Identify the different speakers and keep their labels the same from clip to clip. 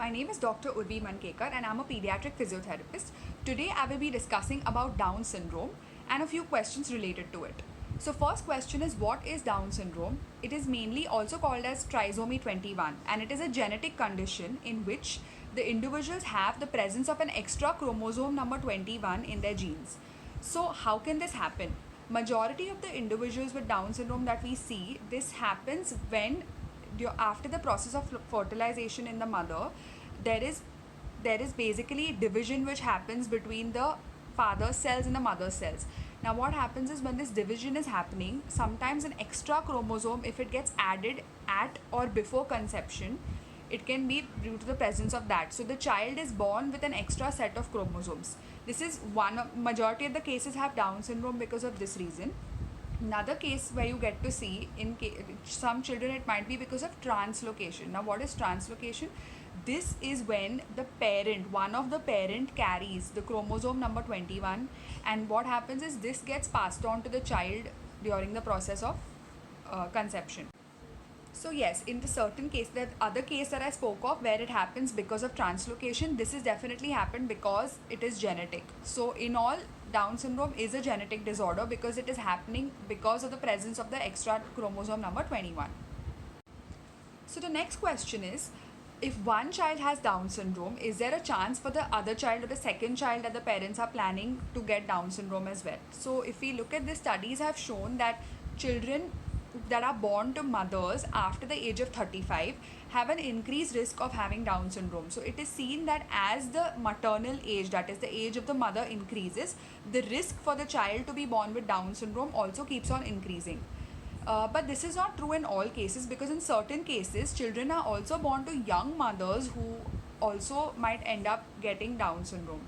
Speaker 1: My name is Dr. Urvi Mankekar and I'm a pediatric physiotherapist. Today I will be discussing about Down syndrome and a few questions related to it. So first question is, what is Down syndrome? It is mainly also called as trisomy 21 and it is a genetic condition in which the individuals have the presence of an extra chromosome number 21 in their genes. So how can this happen? Majority of the individuals with Down syndrome that we see, this happens when after the process of fertilization in the mother, there is basically division which happens between the father's cells and the mother's cells. Now what happens is, when this division is happening, sometimes an extra chromosome, if it gets added at or before conception, it can be due to the presence of that. So the child is born with an extra set of chromosomes. This is majority of the cases have Down syndrome because of this reason. Another case where you get to see some children, it might be because of translocation. Now what is translocation? This is when one of the parent carries the chromosome number 21, and what happens is this gets passed on to the child during the process of conception. So yes, in the certain case, the other case that I spoke of where it happens because of translocation, this is definitely happened because it is genetic. So in all, Down syndrome is a genetic disorder because it is happening because of the presence of the extra chromosome number 21. So the next question is, if one child has Down syndrome, is there a chance for the other child or the second child that the parents are planning to get Down syndrome as well? So if we look at the studies have shown that children that are born to mothers after the age of 35 have an increased risk of having Down syndrome. So it is seen that as the maternal age, that is the age of the mother, increases, the risk for the child to be born with Down syndrome also keeps on increasing. But this is not true in all cases, because in certain cases children are also born to young mothers who also might end up getting Down syndrome.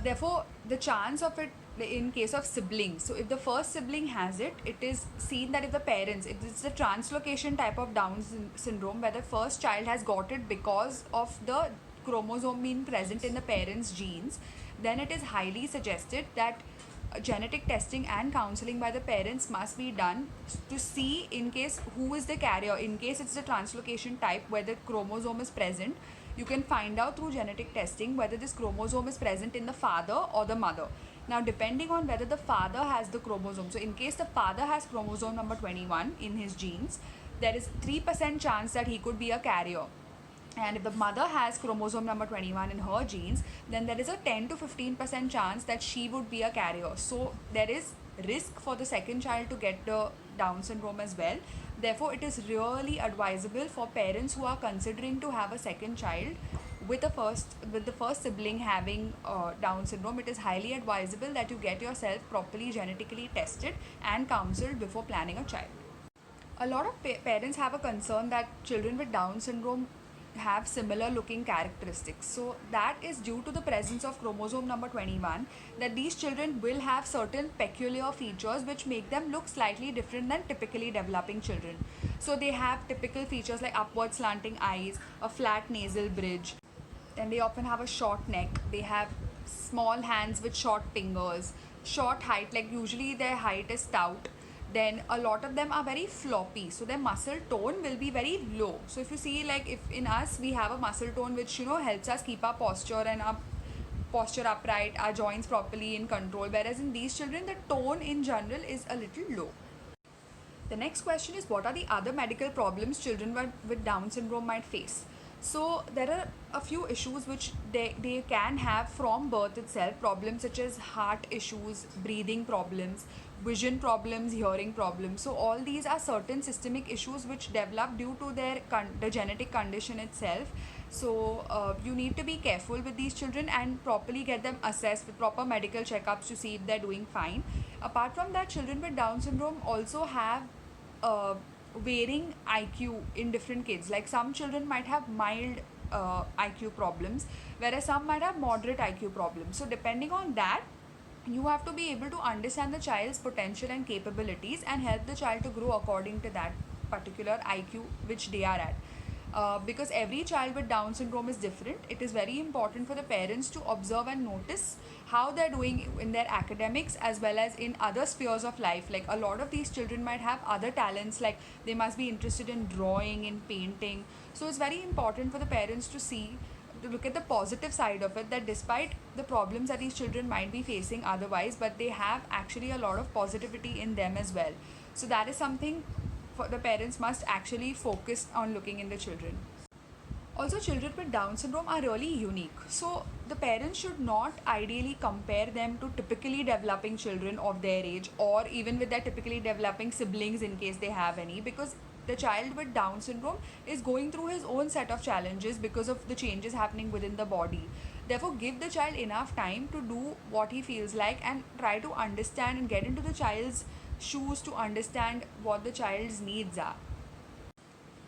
Speaker 1: Therefore, the chance of it in case of siblings, so if the first sibling has it, it is seen that if it's the translocation type of Down syndrome where the first child has got it because of the chromosome being present in the parents' genes, then it is highly suggested that genetic testing and counseling by the parents must be done to see in case who is the carrier. In case it's the translocation type where the chromosome is present, you can find out through genetic testing whether this chromosome is present in the father or the mother. Now depending on whether the father has the chromosome, so in case the father has chromosome number 21 in his genes, there is 3% chance that he could be a carrier. And if the mother has chromosome number 21 in her genes, then there is a 10 to 15% chance that she would be a carrier. So there is risk for the second child to get the Down syndrome as well. Therefore, it is really advisable for parents who are considering to have a second child with the first sibling having Down syndrome. It is highly advisable that you get yourself properly genetically tested and counseled before planning a child. A lot of parents have a concern that children with Down syndrome have similar looking characteristics. So that is due to the presence of chromosome number 21, that these children will have certain peculiar features which make them look slightly different than typically developing children. So they have typical features like upward slanting eyes, a flat nasal bridge, then they often have a short neck, they have small hands with short fingers, short height, like usually their height is stout. Then a lot of them are very floppy, so their muscle tone will be very low. So if you see, like if in us we have a muscle tone which helps us keep our posture and our posture upright, our joints properly in control, whereas in these children the tone in general is a little low. The next question is, what are the other medical problems children with Down syndrome might face? So there are a few issues which they can have from birth itself, problems such as heart issues, breathing problems, vision problems, hearing problems. So all these are certain systemic issues which develop due to the genetic condition itself. So you need to be careful with these children and properly get them assessed with proper medical checkups to see if they're doing fine. Apart from that, children with Down syndrome also have varying IQ in different kids. Like some children might have mild IQ problems, whereas some might have moderate IQ problems. So depending on that, you have to be able to understand the child's potential and capabilities and help the child to grow according to that particular IQ which they are at. because every child with Down syndrome is different. It is very important for the parents to observe and notice how they're doing in their academics as well as in other spheres of life. Like a lot of these children might have other talents, like they must be interested in drawing, in painting. So it's very important for the parents to see, to look at the positive side of it, that despite the problems that these children might be facing otherwise, but they have actually a lot of positivity in them as well. So that is something for the parents must actually focus on looking in the children. Also, children with Down syndrome are really unique. So, the parents should not ideally compare them to typically developing children of their age, or even with their typically developing siblings in case they have any, because the child with Down syndrome is going through his own set of challenges because of the changes happening within the body. Therefore, give the child enough time to do what he feels like and try to understand and get into the child's shoes to understand what the child's needs are.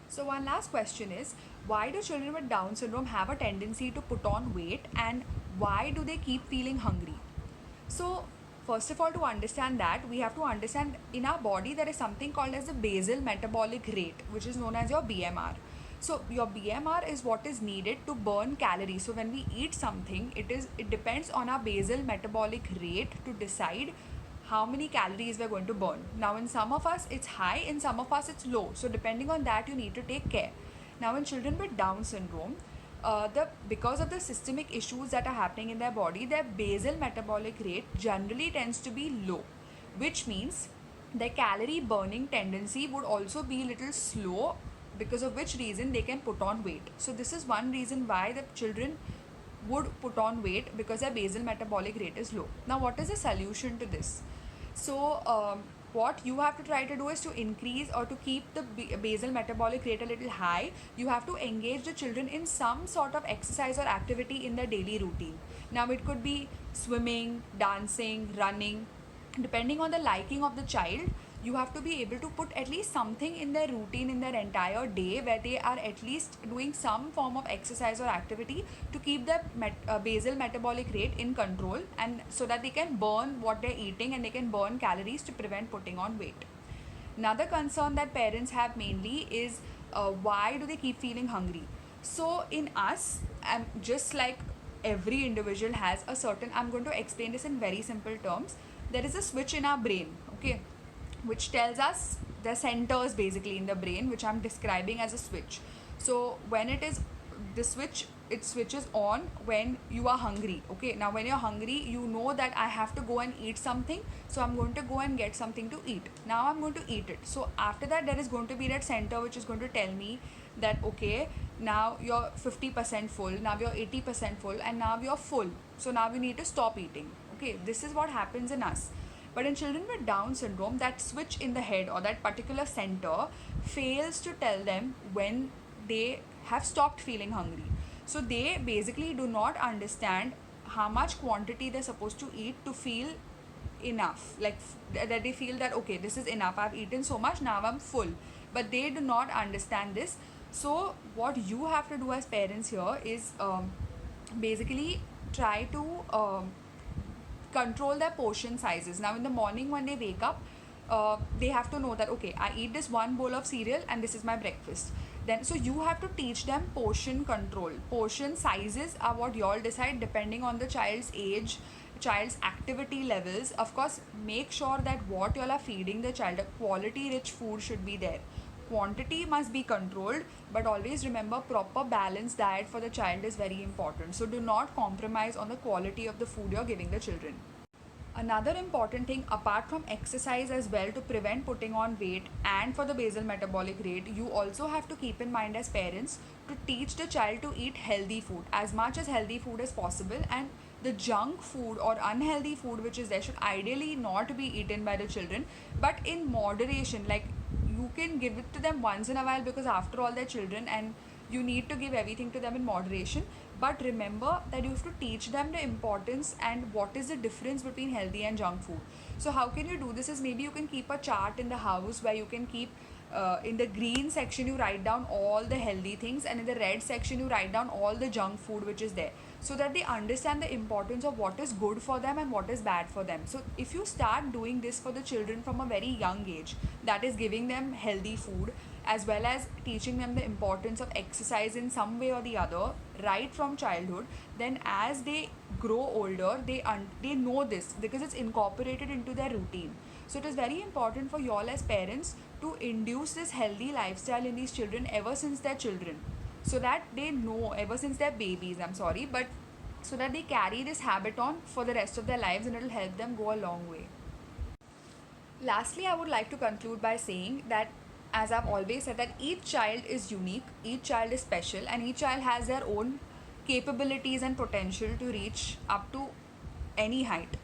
Speaker 1: So, one last question is, why do children with Down syndrome have a tendency to put on weight, and why do they keep feeling hungry? So, first of all, to understand that, we have to understand in our body there is something called as the basal metabolic rate, which is known as your BMR. So, your BMR is what is needed to burn calories. So, when we eat something, it depends on our basal metabolic rate to decide how many calories we're going to burn. Now, in some of us it's high, in some of us it's low. So, depending on that, you need to take care. Now, in children with Down syndrome, because of the systemic issues that are happening in their body, their basal metabolic rate generally tends to be low, which means their calorie burning tendency would also be a little slow, because of which reason they can put on weight. So, this is one reason why the children would put on weight, because their basal metabolic rate is low. Now, what is the solution to this? So, what you have to try to do is to increase or to keep the basal metabolic rate a little high. You have to engage the children in some sort of exercise or activity in their daily routine. Now, it could be swimming, dancing, running. Depending on the liking of the child, you have to be able to put at least something in their routine in their entire day where they are at least doing some form of exercise or activity to keep their basal metabolic rate in control, and so that they can burn what they're eating and they can burn calories to prevent putting on weight. Another concern that parents have mainly is, why do they keep feeling hungry? So in us, and just like every individual has a certain, I'm going to explain this in very simple terms. There is a switch in our brain, okay, which tells us the centers basically in the brain, which I'm describing as a switch. So when it is the switch, it switches on when you are hungry. Okay, now when you're hungry, you know that I have to go and eat something, so I'm going to go and get something to eat. Now I'm going to eat it. So after that, there is going to be that center which is going to tell me that okay, now you're 50% full, now you're 80% full, and now you're full, so now you need to stop eating. Okay, this is what happens in us. But in children with Down syndrome, that switch in the head or that particular center fails to tell them when they have stopped feeling hungry. So they basically do not understand how much quantity they're supposed to eat to feel enough. Like that they feel that okay, this is enough, I've eaten so much, now I'm full. But they do not understand this. So what you have to do as parents here is basically try to control their portion sizes. Now, in the morning when they wake up, they have to know that okay, I eat this one bowl of cereal and this is my breakfast. Then, so you have to teach them portion control. Portion sizes are what you all decide depending on the child's age, child's activity levels. Of course, make sure that what you all are feeding the child, a quality rich food should be there. Quantity must be controlled, but always remember proper balanced diet for the child is very important. So do not compromise on the quality of the food you're giving the children. Another important thing apart from exercise as well to prevent putting on weight and for the basal metabolic rate, you also have to keep in mind as parents to teach the child to eat healthy food, as much as healthy food as possible, and the junk food or unhealthy food which is there should ideally not be eaten by the children, but in moderation. Like you can give it to them once in a while because after all they're children and you need to give everything to them in moderation. But remember that you have to teach them the importance and what is the difference between healthy and junk food. So how can you do this is maybe you can keep a chart in the house where you can keep in the green section you write down all the healthy things, and in the red section you write down all the junk food which is there, so that they understand the importance of what is good for them and what is bad for them. So if you start doing this for the children from a very young age, that is giving them healthy food, as well as teaching them the importance of exercise in some way or the other right from childhood, then as they grow older, they know this because it's incorporated into their routine. So it is very important for y'all as parents to induce this healthy lifestyle in these children ever since they're children, so that they know ever since they're babies, I'm sorry, but so that they carry this habit on for the rest of their lives, and it'll help them go a long way. Lastly, I would like to conclude by saying that, as I've always said, that each child is unique, each child is special, and each child has their own capabilities and potential to reach up to any height.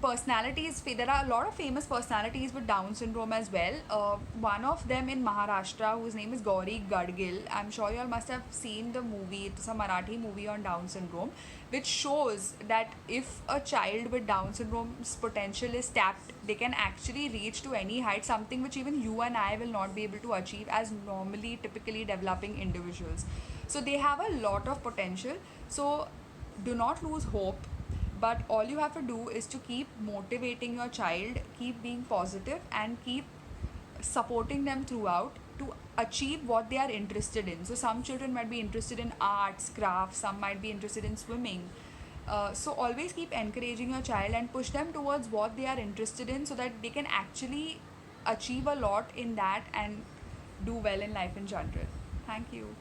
Speaker 1: Personalities, there are a lot of famous personalities with Down syndrome as well. One of them in Maharashtra, whose name is Gauri Gadgil. I'm sure you all must have seen the movie. It's a Marathi movie on Down syndrome, which shows that if a child with Down syndrome's potential is tapped, they can actually reach to any height, something which even you and I will not be able to achieve as normally, typically developing individuals. So they have a lot of potential. So do not lose hope, but all you have to do is to keep motivating your child, keep being positive, and keep supporting them throughout to achieve what they are interested in. So some children might be interested in arts, crafts, some might be interested in swimming. So always keep encouraging your child and push them towards what they are interested in, so that they can actually achieve a lot in that and do well in life in general. Thank you.